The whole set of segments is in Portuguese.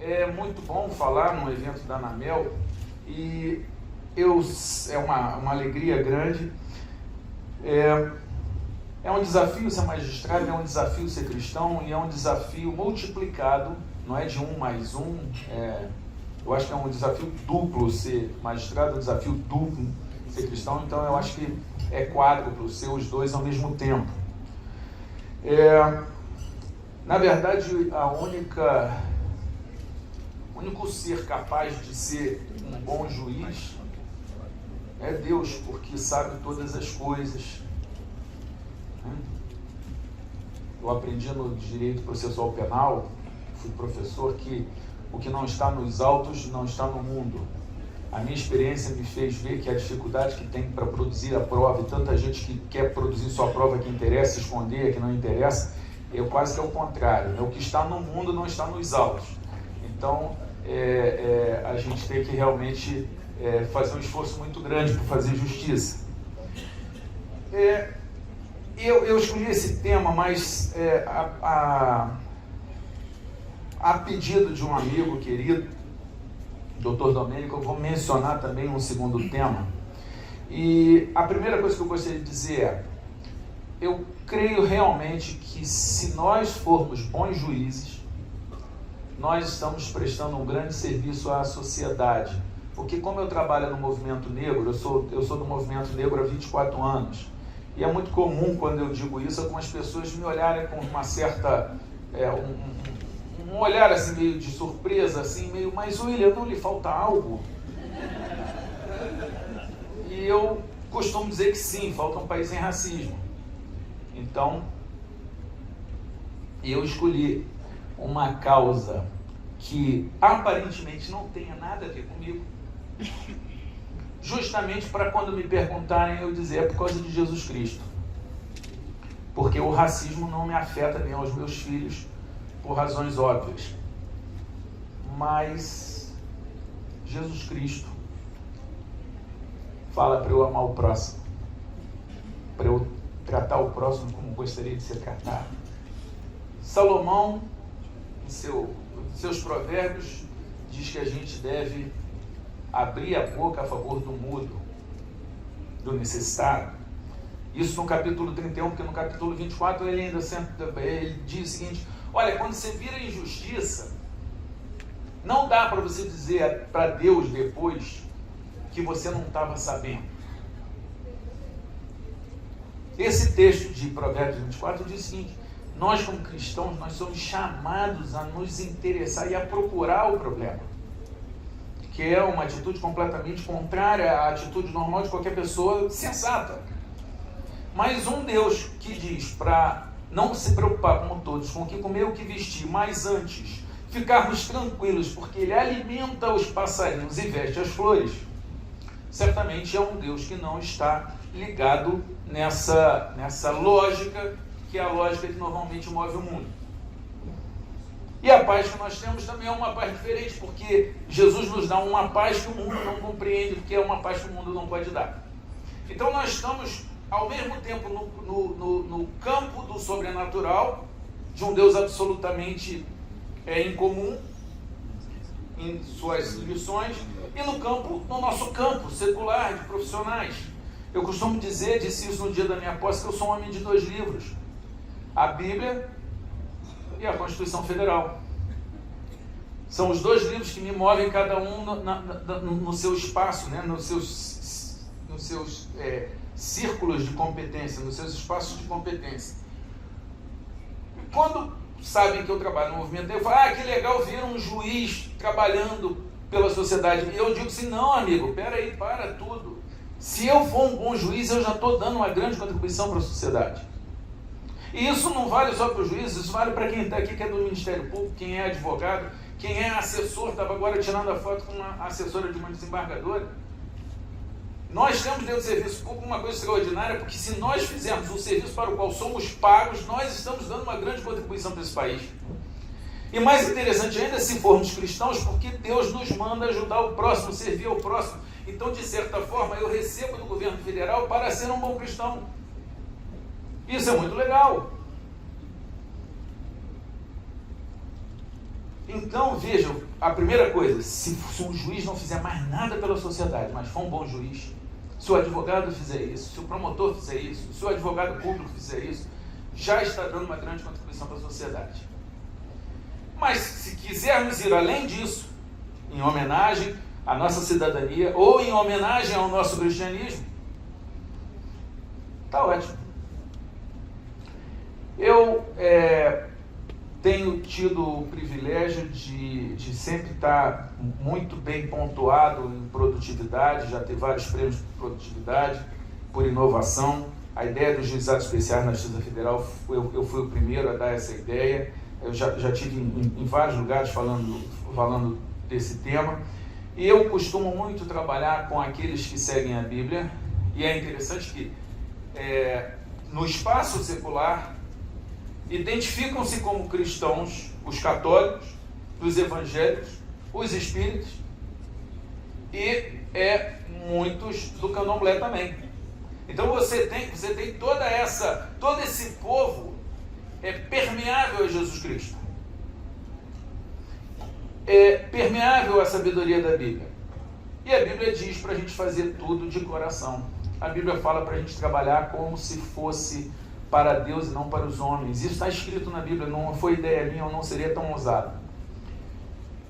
É muito bom falar num evento da Anamel e é uma alegria grande. É um desafio ser magistrado, é um desafio ser cristão e é um desafio multiplicado, não é de um mais um. Eu acho que é um desafio duplo ser magistrado, é um desafio duplo ser cristão, então eu acho que é quádruplo ser os dois ao mesmo tempo. Na verdade, o único ser capaz de ser um bom juiz é Deus, porque sabe todas as coisas. Eu aprendi no direito processual penal, fui professor, que o que não está nos autos não está no mundo. A minha experiência me fez ver que a dificuldade que tem para produzir a prova, e tanta gente que quer produzir só a prova que interessa, esconder a que não interessa, quase que é o contrário. O que está no mundo não está nos autos. Então, a gente tem que realmente fazer um esforço muito grande para fazer justiça. Eu escolhi esse tema, mas a pedido de um amigo querido, Dr. Domênico, eu vou mencionar também um segundo tema. E a primeira coisa que eu gostaria de dizer eu creio realmente que se nós formos bons juízes, nós estamos prestando um grande serviço à sociedade. Porque como eu trabalho no movimento negro, eu sou do movimento negro há 24 anos, e é muito comum quando eu digo isso, algumas pessoas me olharem com uma certa, um olhar assim meio de surpresa, assim, meio, mas William, não lhe falta algo? E eu costumo dizer que sim, falta um país sem racismo. Então, eu escolhi uma causa que aparentemente não tenha nada a ver comigo, justamente para quando me perguntarem eu dizer é por causa de Jesus Cristo, porque o racismo não me afeta nem aos meus filhos por razões óbvias, mas Jesus Cristo fala para eu amar o próximo, para eu tratar o próximo como gostaria de ser tratado. Salomão, em seus provérbios, diz que a gente deve abrir a boca a favor do mudo, do necessitado. Isso no capítulo 31, porque no capítulo 24 ele ainda ele diz o seguinte: olha, quando você vira injustiça, não dá para você dizer para Deus depois que você não estava sabendo. Esse texto de Provérbios 24 diz o seguinte: nós como cristãos, nós somos chamados a nos interessar e a procurar o problema, que é uma atitude completamente contrária à atitude normal de qualquer pessoa sensata. Mas um Deus que diz para não se preocupar como todos com o que comer, o que vestir, mas antes ficarmos tranquilos, porque Ele alimenta os passarinhos e veste as flores, certamente é um Deus que não está ligado nessa lógica, que é a lógica que normalmente move o mundo. E a paz que nós temos também é uma paz diferente, porque Jesus nos dá uma paz que o mundo não compreende, porque é uma paz que o mundo não pode dar. Então nós estamos, ao mesmo tempo, no campo do sobrenatural, de um Deus absolutamente incomum em suas lições, e no nosso campo secular, de profissionais. Eu costumo dizer, disse isso no dia da minha posse, que eu sou um homem de 2 livros: a Bíblia e a Constituição Federal. São os 2 livros que me movem, cada um no seu espaço, né? nos seus círculos de competência, nos seus espaços de competência. E quando sabem que eu trabalho no movimento, eu falo, que legal ver um juiz trabalhando pela sociedade. E eu digo assim, não, amigo, peraí, para tudo. Se eu for um bom juiz, eu já estou dando uma grande contribuição para a sociedade. E isso não vale só para o juiz, isso vale para quem está aqui, que é do Ministério Público, quem é advogado, quem é assessor. Estava agora tirando a foto com uma assessora de uma desembargadora. Nós temos dentro do serviço público uma coisa extraordinária, porque se nós fizermos o serviço para o qual somos pagos, nós estamos dando uma grande contribuição para esse país. E mais interessante ainda, se formos cristãos, porque Deus nos manda ajudar o próximo, servir ao próximo. Então, de certa forma, eu recebo do governo federal para ser um bom cristão. Isso é muito legal. Então, vejam, a primeira coisa, se um juiz não fizer mais nada pela sociedade, mas for um bom juiz, se o advogado fizer isso, se o promotor fizer isso, se o advogado público fizer isso, já está dando uma grande contribuição para a sociedade. Mas se quisermos ir além disso, em homenagem à nossa cidadania ou em homenagem ao nosso cristianismo, está ótimo. Eu tenho tido o privilégio de sempre estar muito bem pontuado em produtividade, já ter vários prêmios por produtividade, por inovação. A ideia dos juizados especiais na Justiça Federal, eu fui o primeiro a dar essa ideia. Eu já tive em vários lugares falando desse tema. E eu costumo muito trabalhar com aqueles que seguem a Bíblia. E é interessante que no espaço secular identificam-se como cristãos os católicos, os evangélicos, os espíritas e muitos do candomblé também. Então você tem todo esse povo permeável a Jesus Cristo, permeável à sabedoria da Bíblia. E a Bíblia diz para a gente fazer tudo de coração. A Bíblia fala para a gente trabalhar como se fosse para Deus e não para os homens. Isso está escrito na Bíblia, não foi ideia minha, eu não seria tão ousado.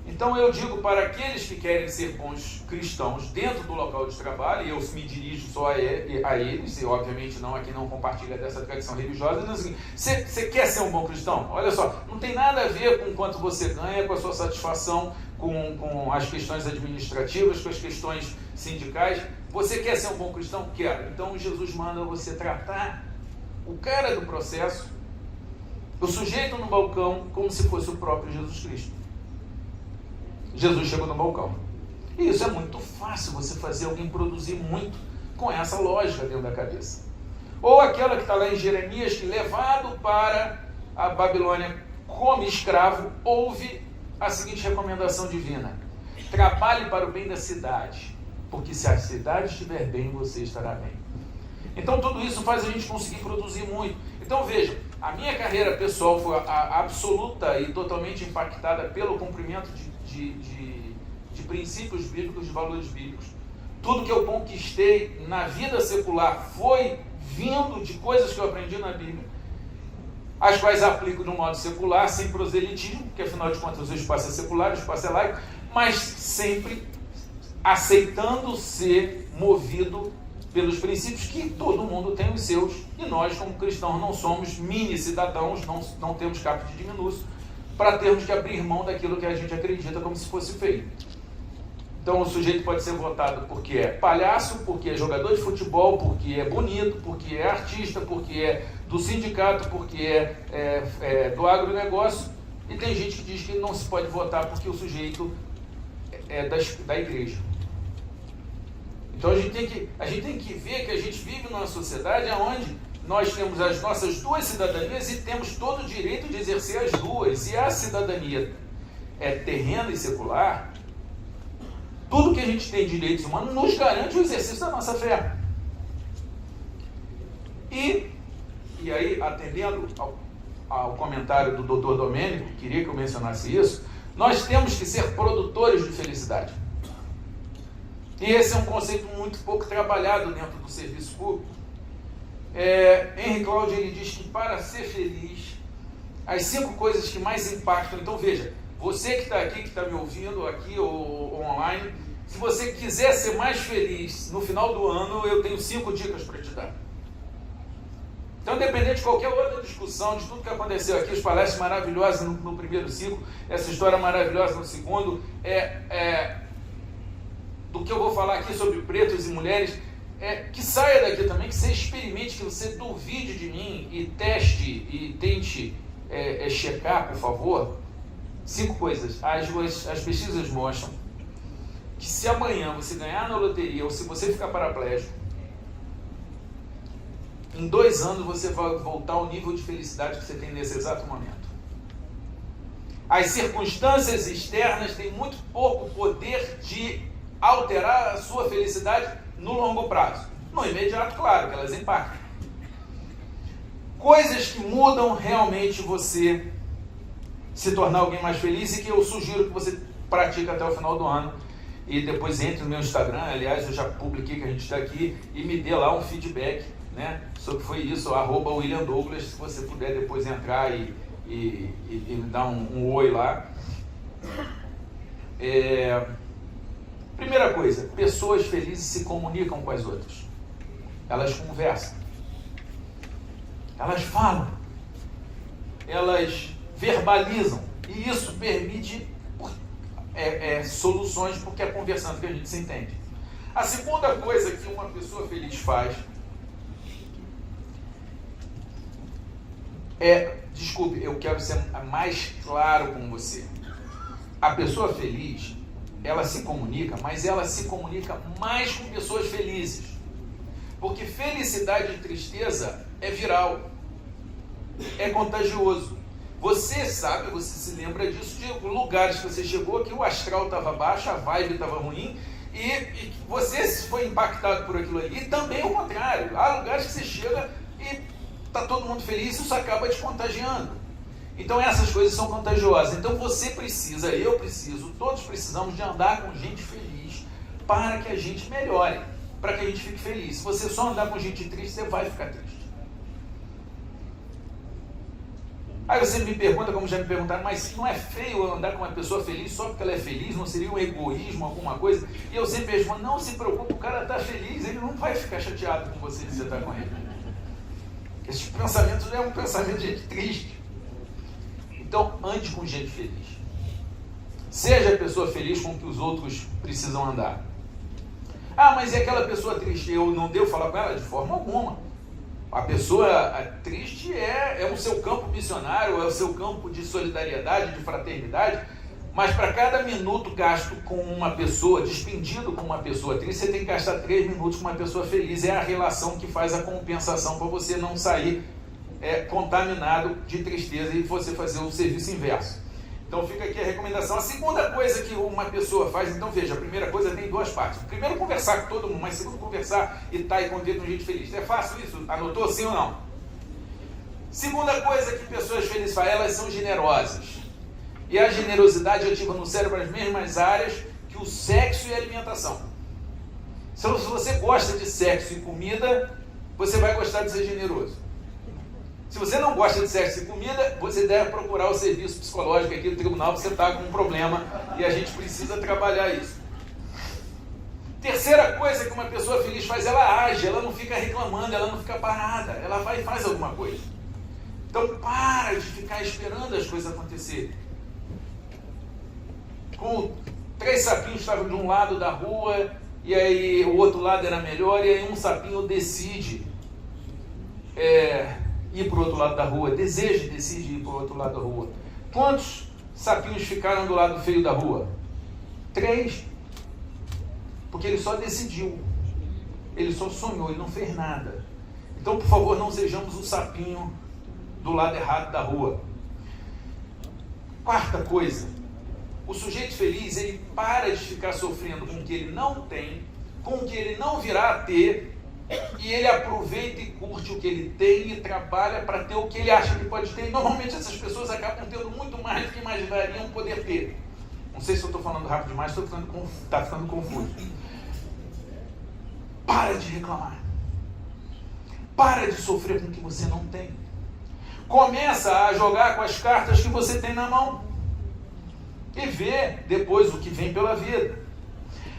Então eu digo para aqueles que querem ser bons cristãos dentro do local de trabalho, e eu me dirijo só a eles, e obviamente aqui não compartilha dessa tradição religiosa, mas assim, você quer ser um bom cristão? Olha só, não tem nada a ver com quanto você ganha, com a sua satisfação, com as questões administrativas, com as questões sindicais. Você quer ser um bom cristão? Quero. Então Jesus manda você tratar o cara do processo, o sujeito no balcão, como se fosse o próprio Jesus Cristo. Jesus chegou no balcão. E isso é muito fácil, você fazer alguém produzir muito com essa lógica dentro da cabeça. Ou aquela que está lá em Jeremias, que levado para a Babilônia como escravo, ouve a seguinte recomendação divina: trabalhe para o bem da cidade, porque se a cidade estiver bem, você estará bem. Então tudo isso faz a gente conseguir produzir muito. Então veja, a minha carreira pessoal foi absoluta e totalmente impactada pelo cumprimento de princípios bíblicos, de valores bíblicos. Tudo que eu conquistei na vida secular foi vindo de coisas que eu aprendi na Bíblia, as quais aplico de um modo secular, sem proselitismo, porque afinal de contas o espaço é secular, o espaço é laico, mas sempre aceitando ser movido pelos princípios que todo mundo tem os seus, e nós como cristãos não somos mini cidadãos, não temos caput diminúcio, para termos que abrir mão daquilo que a gente acredita como se fosse feio. Então o sujeito pode ser votado porque é palhaço, porque é jogador de futebol, porque é bonito, porque é artista, porque é do sindicato, porque é do agronegócio, e tem gente que diz que não se pode votar porque o sujeito é da igreja. Então a gente tem que ver que a gente vive numa sociedade onde nós temos as nossas duas cidadanias e temos todo o direito de exercer as duas. E a cidadania é terrena e secular, tudo que a gente tem de direitos humanos nos garante o exercício da nossa fé. E aí, atendendo ao comentário do Dr. Domênico, que queria que eu mencionasse isso, nós temos que ser produtores de felicidade. E esse é um conceito muito pouco trabalhado dentro do serviço público. Henry Cloud, ele diz que para ser feliz, as 5 coisas que mais impactam. Então veja, você que está aqui, que está me ouvindo aqui ou online, se você quiser ser mais feliz no final do ano, eu tenho 5 dicas para te dar. Então, independente de qualquer outra discussão, de tudo que aconteceu aqui, os palestras maravilhosos no primeiro ciclo, essa história maravilhosa no segundo, do que eu vou falar aqui sobre pretos e mulheres, que saia daqui também, que você experimente, que você duvide de mim e teste e tente checar, por favor. 5 coisas. As pesquisas mostram que se amanhã você ganhar na loteria ou se você ficar paraplégico, em 2 anos você vai voltar ao nível de felicidade que você tem nesse exato momento. As circunstâncias externas têm muito pouco poder de alterar a sua felicidade no longo prazo. No imediato, claro, que elas impactam. Coisas que mudam realmente você se tornar alguém mais feliz e que eu sugiro que você pratique até o final do ano. E depois entre no meu Instagram, aliás, eu já publiquei que a gente está aqui, e me dê lá um feedback, né, sobre o que foi isso, @William Douglas, se você puder depois entrar e me dar um oi lá. Primeira coisa, pessoas felizes se comunicam com as outras. Elas conversam. Elas falam. Elas verbalizam. E isso permite soluções, porque é conversando que a gente se entende. A segunda coisa que uma pessoa feliz faz desculpe, eu quero ser mais claro com você. A pessoa feliz, ela se comunica, mas ela se comunica mais com pessoas felizes. Porque felicidade e tristeza é viral, é contagioso. Você sabe, você se lembra disso, de lugares que você chegou, que o astral estava baixo, a vibe estava ruim, e você foi impactado por aquilo ali. E também o contrário, há lugares que você chega e está todo mundo feliz, isso acaba te contagiando. Então essas coisas são contagiosas. Então você precisa, eu preciso, todos precisamos de andar com gente feliz para que a gente melhore, para que a gente fique feliz. Se você só andar com gente triste, você vai ficar triste. Aí você me pergunta, como já me perguntaram, mas não é feio eu andar com uma pessoa feliz só porque ela é feliz? Não seria um egoísmo, alguma coisa? E eu sempre respondo, não se preocupe, o cara está feliz, ele não vai ficar chateado com você se você está com ele. Esse pensamento é um pensamento de gente triste. Então, ande com gente feliz. Seja a pessoa feliz com o que os outros precisam andar. Ah, mas e aquela pessoa triste? Eu não devo falar com ela? De forma alguma. A pessoa triste é o seu campo missionário, é o seu campo de solidariedade, de fraternidade, mas para cada minuto gasto com uma pessoa, despendido com uma pessoa triste, você tem que gastar 3 minutos com uma pessoa feliz. É a relação que faz a compensação para você não sair contaminado de tristeza e você fazer o serviço inverso. Então fica aqui a recomendação. A segunda coisa que uma pessoa faz, então veja, a primeira coisa tem 2 partes. Primeiro, conversar com todo mundo, mas segundo, conversar e estar e conviver com gente feliz. É fácil isso? Anotou, sim ou não? Segunda coisa que pessoas felizes fazem, elas são generosas. E a generosidade ativa no cérebro as mesmas áreas que o sexo e a alimentação. Se você gosta de sexo e comida, você vai gostar de ser generoso. Se você não gosta de sexo e comida, você deve procurar o serviço psicológico aqui do tribunal, você está com um problema e a gente precisa trabalhar isso. Terceira coisa que uma pessoa feliz faz, ela age, ela não fica reclamando, ela não fica parada, ela vai e faz alguma coisa. Então para de ficar esperando as coisas acontecerem. Com 3 sapinhos estavam de um lado da rua, e aí o outro lado era melhor, e aí um sapinho decide ir para o outro lado da rua, decide ir para o outro lado da rua. Quantos sapinhos ficaram do lado feio da rua? 3. Porque ele só decidiu, ele só sonhou, ele não fez nada. Então, por favor, não sejamos o sapinho do lado errado da rua. Quarta coisa, o sujeito feliz, ele para de ficar sofrendo com o que ele não tem, com o que ele não virá a ter, e ele aproveita e curte o que ele tem e trabalha para ter o que ele acha que pode ter. E normalmente essas pessoas acabam tendo muito mais do que imaginariam poder ter. Não sei se eu estou falando rápido demais, está ficando confuso. Para de reclamar. Para de sofrer com o que você não tem. Começa a jogar com as cartas que você tem na mão. E vê depois o que vem pela vida.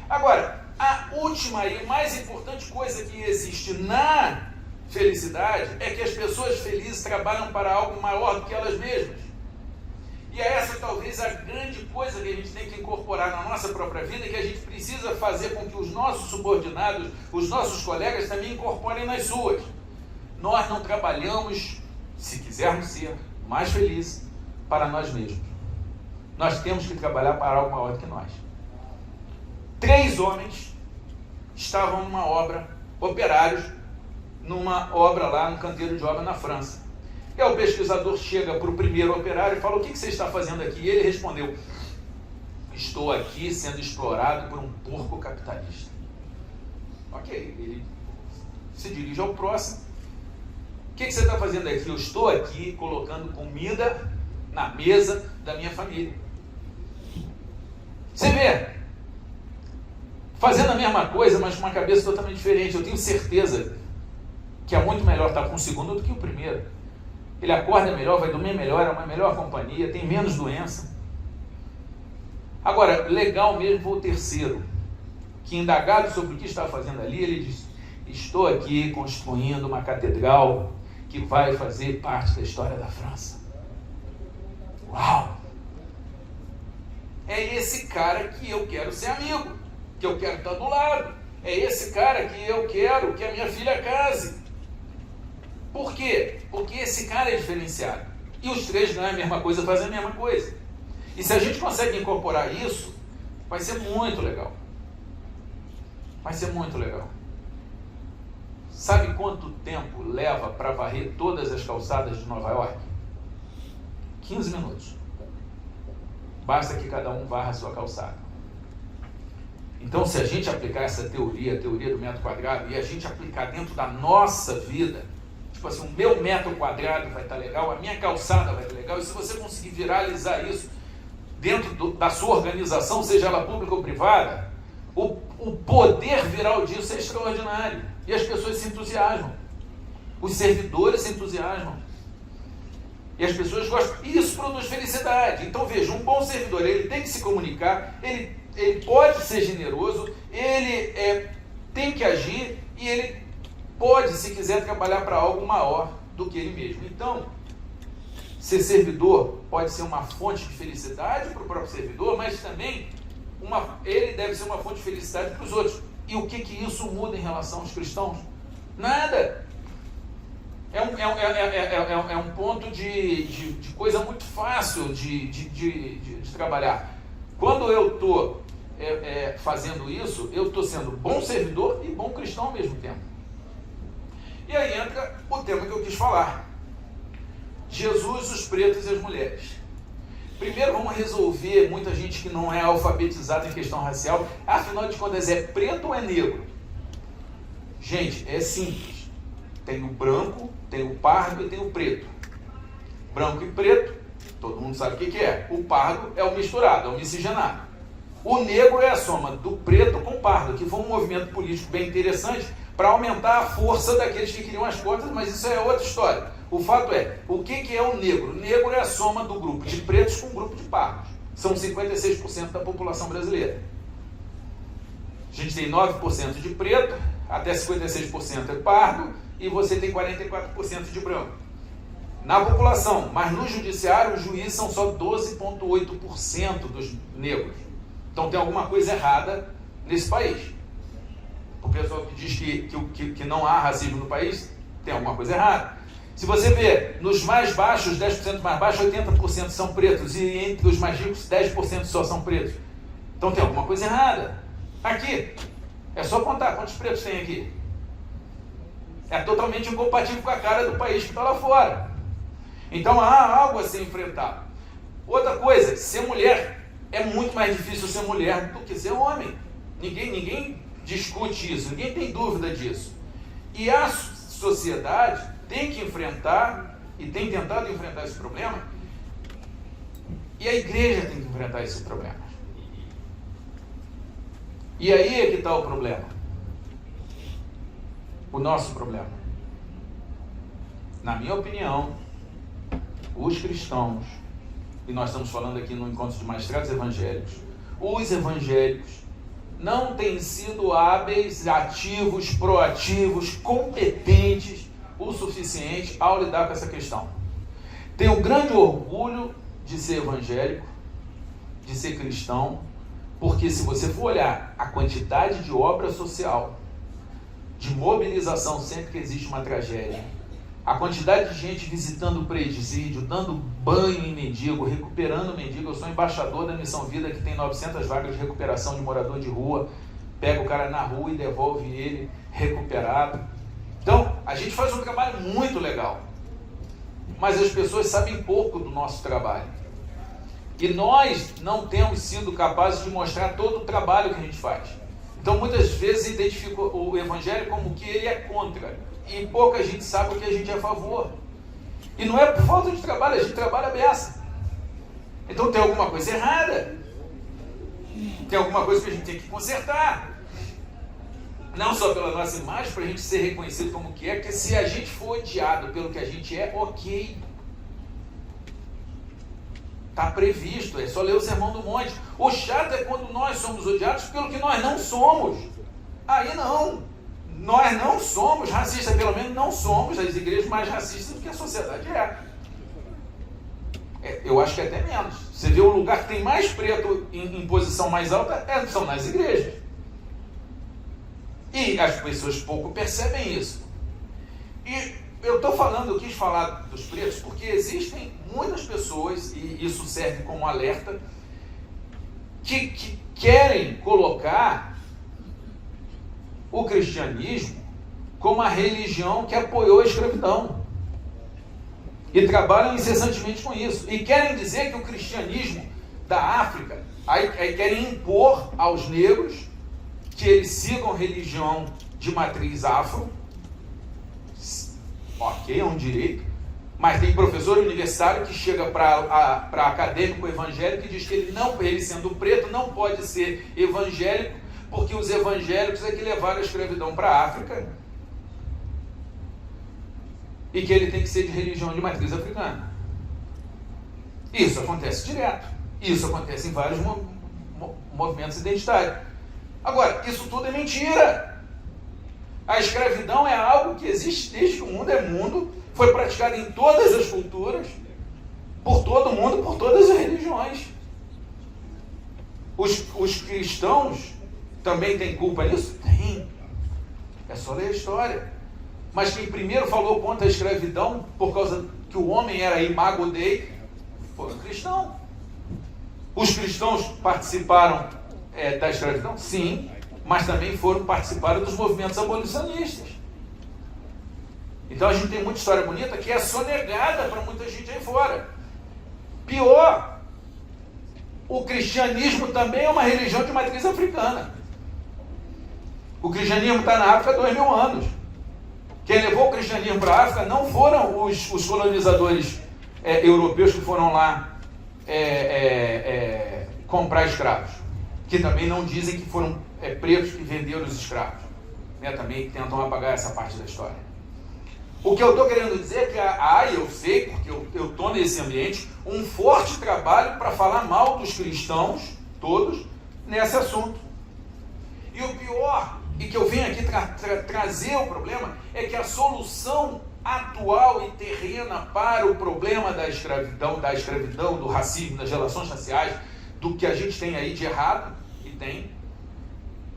Agora, a última e mais importante coisa que existe na felicidade é que as pessoas felizes trabalham para algo maior do que elas mesmas. E é essa talvez a grande coisa que a gente tem que incorporar na nossa própria vida, que a gente precisa fazer com que os nossos subordinados, os nossos colegas também incorporem nas suas. Nós não trabalhamos, se quisermos ser mais felizes, para nós mesmos. Nós temos que trabalhar para algo maior do que nós. 3 homens estavam numa obra, operários, numa obra lá, no canteiro de obra na França. E aí o pesquisador chega para o primeiro operário e fala: o que você está fazendo aqui? E ele respondeu: estou aqui sendo explorado por um porco capitalista. Ok, ele se dirige ao próximo: o que você está fazendo aqui? Eu estou aqui colocando comida na mesa da minha família. Você vê, fazendo a mesma coisa, mas com uma cabeça totalmente diferente. Eu tenho certeza que é muito melhor estar com o segundo do que o primeiro. Ele acorda melhor, vai dormir melhor, é uma melhor companhia, tem menos doença. Agora, legal mesmo foi o terceiro, que indagado sobre o que está fazendo ali, ele diz: estou aqui construindo uma catedral que vai fazer parte da história da França. Uau! É esse cara que eu quero ser amigo, que eu quero estar do lado. É esse cara que eu quero que a minha filha case. Por quê? Porque esse cara é diferenciado. E os três ganham a mesma coisa, fazem a mesma coisa. E se a gente consegue incorporar isso, vai ser muito legal. Vai ser muito legal. Sabe quanto tempo leva para varrer todas as calçadas de Nova York? 15 minutos. Basta que cada um varra a sua calçada. Então, se a gente aplicar essa teoria, a teoria do metro quadrado, e a gente aplicar dentro da nossa vida, tipo assim, o meu metro quadrado vai estar legal, a minha calçada vai estar legal, e se você conseguir viralizar isso dentro da sua organização, seja ela pública ou privada, o poder viral disso é extraordinário. E as pessoas se entusiasmam. Os servidores se entusiasmam. E as pessoas gostam. E isso produz felicidade. Então veja, um bom servidor, ele tem que se comunicar, ele pode ser generoso, ele tem que agir e ele pode, se quiser, trabalhar para algo maior do que ele mesmo. Então, ser servidor pode ser uma fonte de felicidade para o próprio servidor, mas também ele deve ser uma fonte de felicidade para os outros. E o que isso muda em relação aos cristãos? Nada. É um ponto de coisa muito fácil de trabalhar. Quando eu estou fazendo isso, eu estou sendo bom servidor e bom cristão ao mesmo tempo. E aí entra o tema que eu quis falar. Jesus, os pretos e as mulheres. Primeiro vamos resolver muita gente que não é alfabetizada em questão racial. Afinal de contas, é preto ou é negro? Gente, é simples. Tem o branco, tem o pardo e tem o preto. Branco e preto, todo mundo sabe o que é. O pardo é o misturado, é o miscigenado. O negro é a soma do preto com o pardo, que foi um movimento político bem interessante para aumentar a força daqueles que queriam as cotas, mas isso é outra história. O fato é, o que é o negro? O negro é a soma do grupo de pretos com o grupo de pardos. São 56% da população brasileira. A gente tem 9% de preto, até 56% é pardo, e você tem 44% de branco. Na população, mas no judiciário, os juízes são só 12,8% dos negros. Então tem alguma coisa errada nesse país. O pessoal que diz que não há racismo no país, tem alguma coisa errada. Se você vê, nos mais baixos, 10% mais baixos, 80% são pretos, e entre os mais ricos, 10% só são pretos. Então tem alguma coisa errada. Aqui, é só contar quantos pretos tem aqui. É totalmente incompatível com a cara do país que está lá fora. Então há algo a ser enfrentado. Outra coisa, ser mulher. É muito mais difícil ser mulher do que ser homem. Ninguém discute isso, ninguém tem dúvida disso. E a sociedade tem que enfrentar, e tem tentado enfrentar esse problema, e a igreja tem que enfrentar esse problema. E aí é que está o problema. O nosso problema. Na minha opinião, os cristãos, e nós estamos falando aqui no encontro de magistrados evangélicos, os evangélicos não têm sido hábeis, ativos, proativos, competentes o suficiente ao lidar com essa questão. Tenho grande orgulho de ser evangélico, de ser cristão, porque se você for olhar a quantidade de obra social, de mobilização sempre que existe uma tragédia, a quantidade de gente visitando o presídio, dando banho em mendigo, recuperando mendigo. Eu sou embaixador da Missão Vida, que tem 900 vagas de recuperação de morador de rua. Pega o cara na rua e devolve ele recuperado. Então, a gente faz um trabalho muito legal, mas as pessoas sabem pouco do nosso trabalho. E nós não temos sido capazes de mostrar todo o trabalho que a gente faz. Então, muitas vezes, identifica o evangelho como que ele é contra, e pouca gente sabe o que a gente é a favor. E não é por falta de trabalho, a gente trabalha a beça. Então tem alguma coisa errada. Tem alguma coisa que a gente tem que consertar. Não só pela nossa imagem, para a gente ser reconhecido como que é, porque se a gente for odiado pelo que a gente é, ok. Está previsto, é só ler o Sermão do Monte. O chato é quando nós somos odiados pelo que nós não somos. Aí não. Nós não somos racistas, pelo menos não somos as igrejas mais racistas do que a sociedade é. Eu acho que é até menos. Você vê o lugar que tem mais preto em posição mais alta, são nas igrejas. E as pessoas pouco percebem isso. E eu quis falar dos pretos, porque existem muitas pessoas, e isso serve como alerta, que querem colocar o cristianismo como a religião que apoiou a escravidão. E trabalham incessantemente com isso. E querem dizer que o cristianismo da África, aí querem impor aos negros que eles sigam religião de matriz afro. Ok, é um direito. Mas tem professor universitário que chega para acadêmico evangélico e diz que ele sendo preto, não pode ser evangélico, porque os evangélicos é que levaram a escravidão para a África e que ele tem que ser de religião de matriz africana. Isso acontece direto. Isso acontece em vários movimentos identitários. Agora, isso tudo é mentira. A escravidão é algo que existe desde que o mundo é mundo, foi praticado em todas as culturas, por todo mundo, por todas as religiões. Os cristãos também têm culpa nisso? Tem. É só ler a história. Mas quem primeiro falou contra a escravidão, por causa que o homem era imago Dei, foi o cristão. Os cristãos participaram da escravidão? Sim, mas também participaram dos movimentos abolicionistas. Então a gente tem muita história bonita que é sonegada para muita gente aí fora. Pior, o cristianismo também é uma religião de matriz africana. O cristianismo está na África há 2000 anos. Quem levou o cristianismo para a África não foram os colonizadores europeus que foram lá comprar escravos, que também não dizem que foram pretos que venderam os escravos, né? Também tentam apagar essa parte da história. O que eu estou querendo dizer é que eu sei, porque eu estou nesse ambiente, um forte trabalho para falar mal dos cristãos, todos, nesse assunto. E o pior, e que eu venho aqui trazer o problema, é que a solução atual e terrena para o problema da escravidão, do racismo, das relações raciais, do que a gente tem aí de errado, e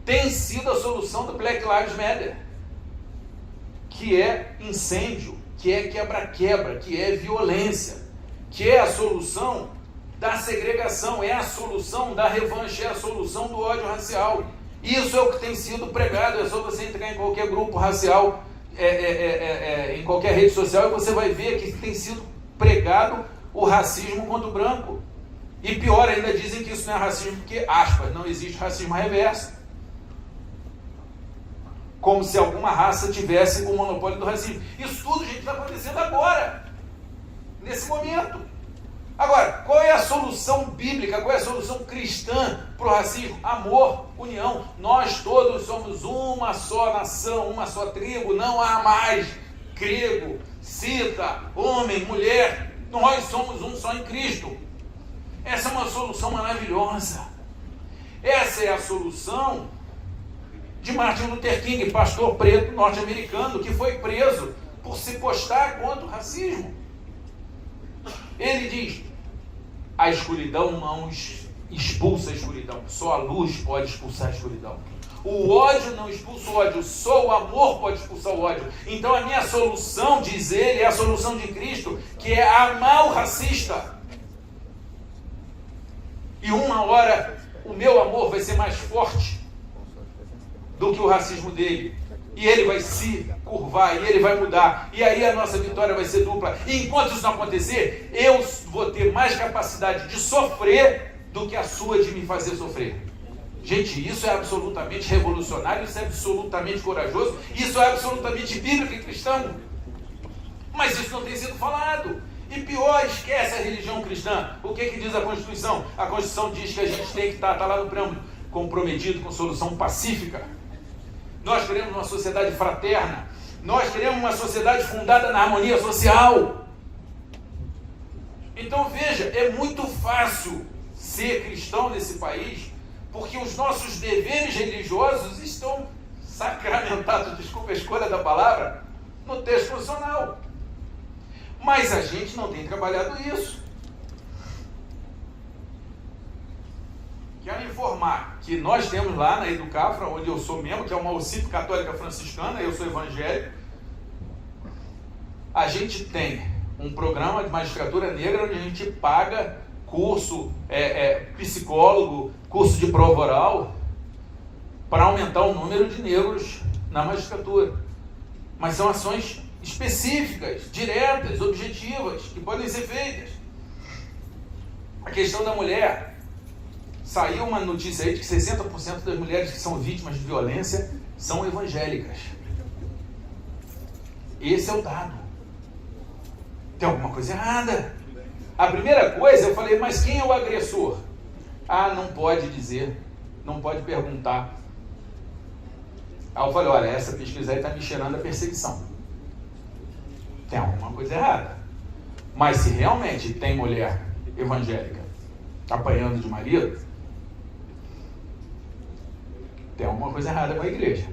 tem sido a solução do Black Lives Matter, que é incêndio, que é quebra-quebra, que é violência, que é a solução da segregação, é a solução da revanche, é a solução do ódio racial. Isso é o que tem sido pregado. É só você entrar em qualquer grupo racial, em qualquer rede social, e você vai ver que tem sido pregado o racismo contra o branco. E pior, ainda dizem que isso não é racismo porque, aspas, não existe racismo reverso. Como se alguma raça tivesse o monopólio do racismo. Isso tudo, gente, está acontecendo agora, nesse momento. Agora, qual é a solução bíblica, qual é a solução cristã para o racismo? Amor, união. Nós todos somos uma só nação, uma só tribo, não há mais grego, cita, homem, mulher. Nós somos um só em Cristo. Essa é uma solução maravilhosa. Essa é a solução de Martin Luther King, pastor preto norte-americano, que foi preso por se postar contra o racismo. Ele diz: a escuridão não expulsa a escuridão, só a luz pode expulsar a escuridão. O ódio não expulsa o ódio, só o amor pode expulsar o ódio. Então a minha solução, diz ele, é a solução de Cristo, que é amar o racista. E uma hora o meu amor vai ser mais forte do que o racismo dele. E ele vai se curvar, e ele vai mudar. E aí a nossa vitória vai ser dupla. E enquanto isso não acontecer, eu vou ter mais capacidade de sofrer do que a sua de me fazer sofrer. Gente, isso é absolutamente revolucionário, isso é absolutamente corajoso, isso é absolutamente bíblico e cristão. Mas isso não tem sido falado. E pior, esquece a religião cristã. O que diz a Constituição? A Constituição diz que a gente tem que estar lá no preâmbulo, comprometido com solução pacífica. Nós queremos uma sociedade fraterna. Nós queremos uma sociedade fundada na harmonia social. Então veja, é muito fácil ser cristão nesse país, porque os nossos deveres religiosos estão sacramentados, desculpa a escolha da palavra, no texto constitucional. Mas a gente não tem trabalhado isso. Quero informar que nós temos lá na Educafra, onde eu sou membro, que é uma OCIP católica franciscana, eu sou evangélico, a gente tem um programa de magistratura negra onde a gente paga curso psicólogo, curso de prova oral, para aumentar o número de negros na magistratura. Mas são ações específicas, diretas, objetivas, que podem ser feitas. A questão da mulher. Saiu uma notícia aí de que 60% das mulheres que são vítimas de violência são evangélicas. Esse é o dado. Tem alguma coisa errada. A primeira coisa, eu falei, mas quem é o agressor? Ah, não pode dizer, não pode perguntar. Aí eu falei, olha, essa pesquisa aí está me cheirando a perseguição. Tem alguma coisa errada. Mas se realmente tem mulher evangélica apanhando de marido, tem alguma coisa errada com a igreja.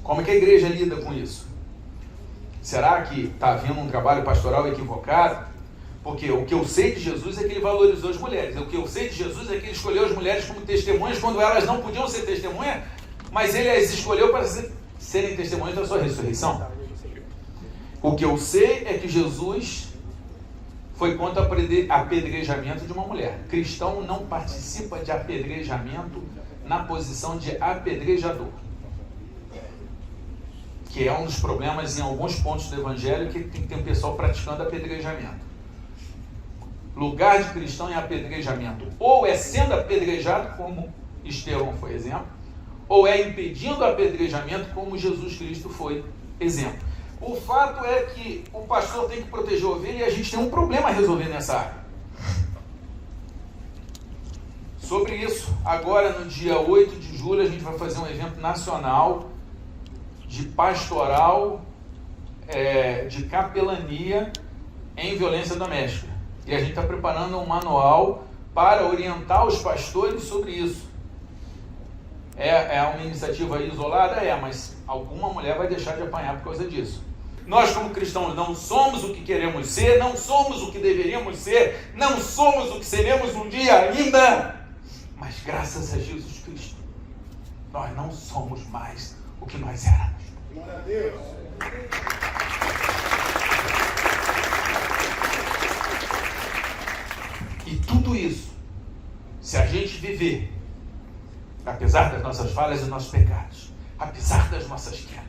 Como é que a igreja lida com isso? Será que está havendo um trabalho pastoral equivocado? Porque o que eu sei de Jesus é que ele valorizou as mulheres. O que eu sei de Jesus é que ele escolheu as mulheres como testemunhas quando elas não podiam ser testemunhas, mas ele as escolheu para serem testemunhas da sua ressurreição. O que eu sei é que Jesus foi contra apedrejamento de uma mulher. Cristão não participa de apedrejamento na posição de apedrejador, que é um dos problemas em alguns pontos do evangelho, que tem um pessoal praticando apedrejamento. Lugar de cristão é apedrejamento. Ou é sendo apedrejado, como Estevão foi exemplo, ou é impedindo o apedrejamento, como Jesus Cristo foi exemplo. O fato é que o pastor tem que proteger a ovelha e a gente tem um problema a resolver nessa área. Sobre isso, agora no dia 8 de julho, a gente vai fazer um evento nacional de pastoral, de capelania em violência doméstica. E a gente está preparando um manual para orientar os pastores sobre isso. É uma iniciativa isolada? Mas alguma mulher vai deixar de apanhar por causa disso. Nós, como cristãos, não somos o que queremos ser, não somos o que deveríamos ser, não somos o que seremos um dia ainda. Mas graças a Jesus Cristo, nós não somos mais o que nós éramos. Glória a Deus. E tudo isso, se a gente viver, apesar das nossas falhas e nossos pecados, apesar das nossas quedas,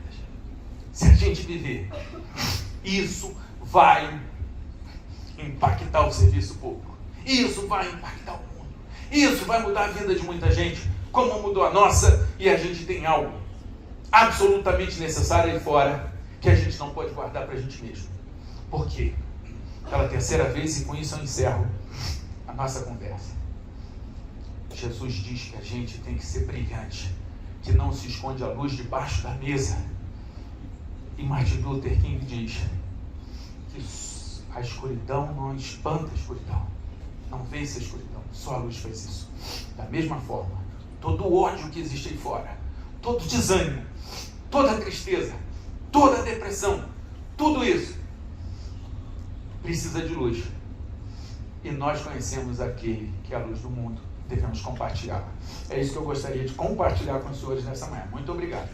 se a gente viver, isso vai impactar o serviço público. Isso vai impactar o mundo. Isso vai mudar a vida de muita gente, como mudou a nossa, e a gente tem algo absolutamente necessário aí fora, que a gente não pode guardar para a gente mesmo. Por quê? Pela terceira vez, e com isso eu encerro a nossa conversa. Jesus diz que a gente tem que ser brilhante, que não se esconde a luz debaixo da mesa. E Martin Luther King diz que a escuridão não espanta a escuridão, não vence a escuridão, só a luz faz isso. Da mesma forma, todo o ódio que existe aí fora, todo desânimo, toda tristeza, toda depressão, tudo isso precisa de luz. E nós conhecemos aquele que é a luz do mundo, devemos compartilhá-la. É isso que eu gostaria de compartilhar com os senhores nessa manhã. Muito obrigado.